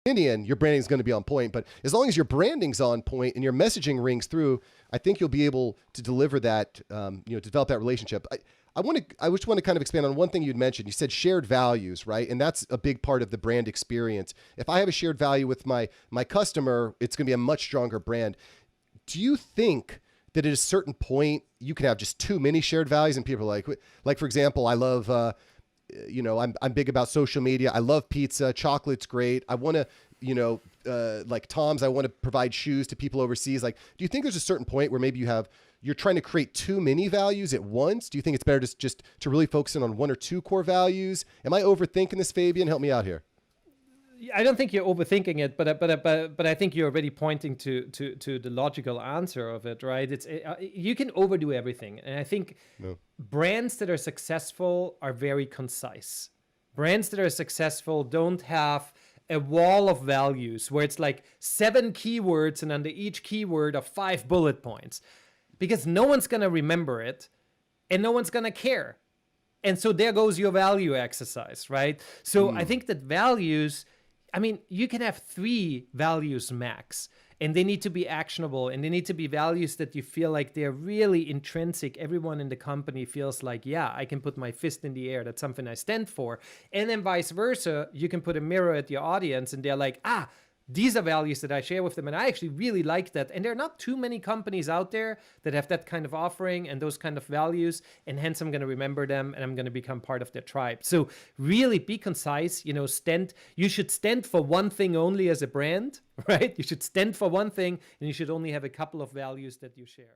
opinion, your branding is going to be on point. But as long as your branding's on point and your messaging rings through, I think you'll be able to deliver that, develop that relationship. I just want to kind of expand on one thing you'd mentioned. You said shared values, right? And that's a big part of the brand experience. If I have a shared value with my customer, it's going to be a much stronger brand. Do you think that at a certain point you can have just too many shared values and people are like for example, I love, I'm big about social media. I love pizza. Chocolate's great. I want to, like Tom's, I want to provide shoes to people overseas. Like, do you think there's a certain point where maybe you're trying to create too many values at once? Do you think it's better just to really focus in on one or two core values? Am I overthinking this, Fabian? Help me out here. I don't think you're overthinking it, but I think you're already pointing to the logical answer of it, right? You can overdo everything, and I think brands that are successful are very concise. Brands that are successful don't have a wall of values where it's like 7 keywords and under each keyword are 5 bullet points, because no one's gonna remember it, and no one's gonna care, and so there goes your value exercise, right? So I think that values. I mean, you can have 3 values max, and they need to be actionable, and they need to be values that you feel like they're really intrinsic. Everyone in the company feels like, yeah, I can put my fist in the air. That's something I stand for. And then vice versa, you can put a mirror at your audience, and they're like, these are values that I share with them, and I actually really like that. And there are not too many companies out there that have that kind of offering and those kind of values, and hence I'm going to remember them and I'm going to become part of their tribe. So really be concise, you should stand for one thing only as a brand, right? You should stand for one thing, and you should only have a couple of values that you share.